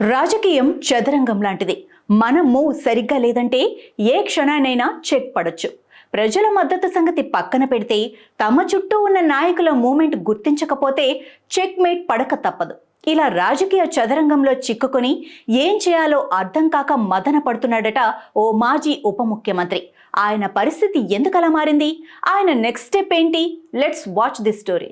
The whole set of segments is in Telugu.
రాజకీయం చదరంగం లాంటిది. మన మూవ్ సరిగ్గా లేదంటే ఏ క్షణానైనా చెక్ పడొచ్చు. ప్రజల మద్దతు సంగతి పక్కన పెడితే తమ చుట్టూ ఉన్న నాయకుల మూమెంట్ గుర్తించకపోతే చెక్ మేట్ పడక తప్పదు. ఇలా రాజకీయ చదరంగంలో చిక్కుకొని ఏం చేయాలో అర్థం కాక మదన పడుతున్నాడట ఓ మాజీ ఉప ముఖ్యమంత్రి. ఆయన పరిస్థితి ఎందుకలా మారింది? ఆయన నెక్స్ట్ స్టెప్ ఏంటి? Let's watch this story.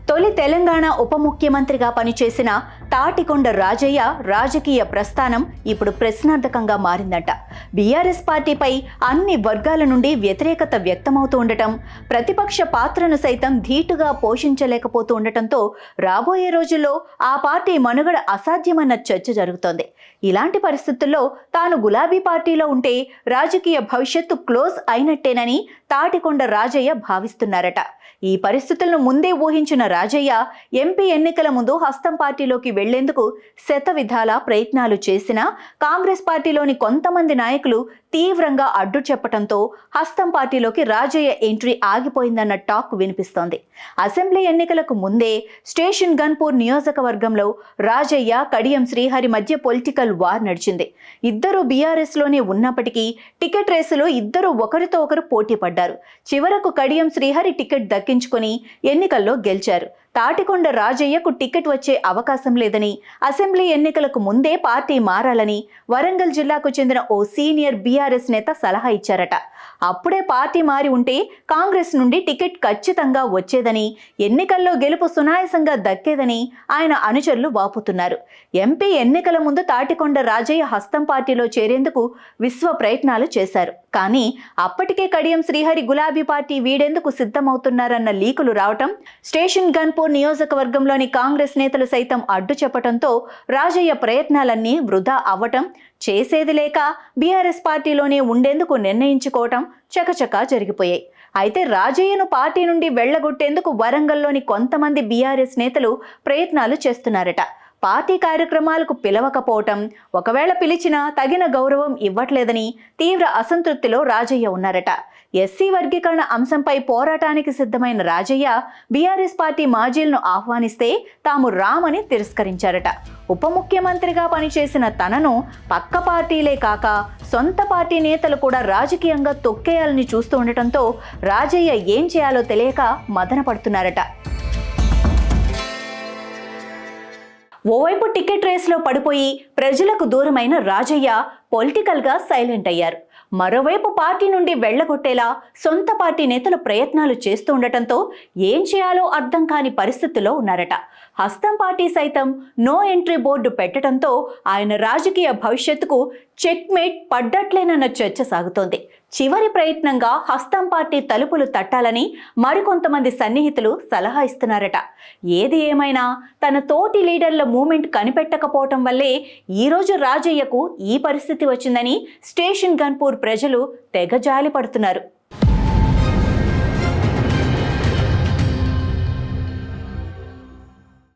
తొలి తెలంగాణ ఉప ముఖ్యమంత్రిగా పనిచేసిన తాటికొండ రాజయ్య రాజకీయ ప్రస్థానం ఇప్పుడు ప్రశ్నార్థకంగా మారిందట. బీఆర్ఎస్ పార్టీపై అన్ని వర్గాల నుండి వ్యతిరేకత వ్యక్తమవుతూ ఉండటం, ప్రతిపక్ష పాత్రను సైతం ధీటుగా పోషించలేకపోతూ ఉండటంతో రాబోయే రోజుల్లో ఆ పార్టీ మనుగడ అసాధ్యమన్న చర్చ జరుగుతోంది. ఇలాంటి పరిస్థితుల్లో తాను గులాబీ పార్టీలో ఉంటే రాజకీయ భవిష్యత్తు క్లోజ్ అయినట్టేనని తాటికొండ రాజయ్య భావిస్తున్నారట. ఈ పరిస్థితులను ముందే ఊహించిన రాజయ్య ఎంపీ ఎన్నికల ముందు హస్తం పార్టీలోకి వెళ్లేందుకు శతవిధాల ప్రయత్నాలు చేసినా కాంగ్రెస్ పార్టీలోని కొంతమంది నాయకులు తీవ్రంగా అడ్డు చెప్పడంతో హస్తం పార్టీలోకి రాజయ్య ఎంట్రీ ఆగిపోయిందన్న టాక్ వినిపిస్తోంది. అసెంబ్లీ ఎన్నికలకు ముందే స్టేషన్ గన్పూర్ నియోజకవర్గంలో రాజయ్య కడియం శ్రీహరి మధ్య పొలిటికల్ వార్ నడిచింది. ఇద్దరు బీఆర్ఎస్ లోనే ఉన్నప్పటికీ టికెట్ రేసులో ఇద్దరు ఒకరితో ఒకరు పోటీ పడ్డారు. చివరకు కడియం శ్రీహరి టికెట్ దక్కించుకొని ఎన్నికల్లో గెలిచారు. తాటికొండ రాజయ్యకు టికెట్ వచ్చే అవకాశం లేదని, అసెంబ్లీ ఎన్నికలకు ముందే పార్టీ మారాలని వరంగల్ జిల్లాకు చెందిన ఓ సీనియర్ బీఆర్ఎస్ నేత సలహా ఇచ్చారట. అప్పుడే పార్టీ మారి ఉంటే కాంగ్రెస్ నుండి టికెట్ ఖచ్చితంగా వచ్చేదని, ఎన్నికల్లో గెలుపు సునాయాసంగా దక్కేదని ఆయన అనుచరులు వాపుతున్నారు. ఎంపీ ఎన్నికల ముందు తాటికొండ రాజయ్య హస్తం పార్టీలో చేరేందుకు విశ్వ ప్రయత్నాలు చేశారు. కానీ అప్పటికే కడియం శ్రీహరి గులాబీ పార్టీ వీడేందుకు సిద్ధమవుతున్నారన్న లీకులు రావటం, స్టేషన్ గన్పూర్ నియోజకవర్గంలోని కాంగ్రెస్ నేతలు సైతం అడ్డు చెప్పడంతో రాజయ్య ప్రయత్నాలన్నీ వృధా అవ్వటం, చేసేది లేక బీఆర్ఎస్ పార్టీలోనే ఉండేందుకు నిర్ణయించుకోవటం చకచకా జరిగిపోయాయి. అయితే రాజయ్యను పార్టీ నుండి వెళ్లగొట్టేందుకు వరంగల్లోని కొంతమంది బీఆర్ఎస్ నేతలు ప్రయత్నాలు చేస్తున్నారట. పార్టీ కార్యక్రమాలకు పిలవకపోవటం, ఒకవేళ పిలిచినా తగిన గౌరవం ఇవ్వట్లేదని తీవ్ర అసంతృప్తిలో రాజయ్య ఉన్నారట. ఎస్సీ వర్గీకరణ అంశంపై పోరాటానికి సిద్ధమైన రాజయ్య బీఆర్ఎస్ పార్టీ మాజీలను ఆహ్వానిస్తే తాము రామని తిరస్కరించారట. ఉప ముఖ్యమంత్రిగా పనిచేసిన తనను పక్క పార్టీలే కాక సొంత పార్టీ నేతలు కూడా రాజకీయంగా తొక్కేయాలని చూస్తూ ఉండటంతో రాజయ్య ఏం చేయాలో తెలియక మదన పడుతున్నారట. ఓవైపు టికెట్ రేసులో పడిపోయి ప్రజలకు దూరమైన రాజయ్య పొలిటికల్గా సైలెంట్ అయ్యారు. మరోవైపు పార్టీ నుండి వెళ్లగొట్టేలా సొంత పార్టీ నేతలు ప్రయత్నాలు చేస్తూ ఉండటంతో ఏం చేయాలో అర్థం కాని పరిస్థితుల్లో ఉన్నారట. హస్తం పార్టీ సైతం నో ఎంట్రీ బోర్డు పెట్టడంతో ఆయన రాజకీయ భవిష్యత్తుకు చెక్ మేట్ పడ్డట్లేనన్న చర్చ సాగుతోంది. చివరి ప్రయత్నంగా హస్తం పార్టీ తలుపులు తట్టాలని మరికొంతమంది సన్నిహితులు సలహా ఇస్తున్నారట. ఏది ఏమైనా తన తోటి లీడర్ల మూమెంట్ కనిపెట్టకపోవటం వల్లే ఈరోజు రాజయ్యకు ఈ పరిస్థితి వచ్చిందని స్టేషన్ గన్పూర్ ప్రజలు తెగ జాలి పడుతున్నారు.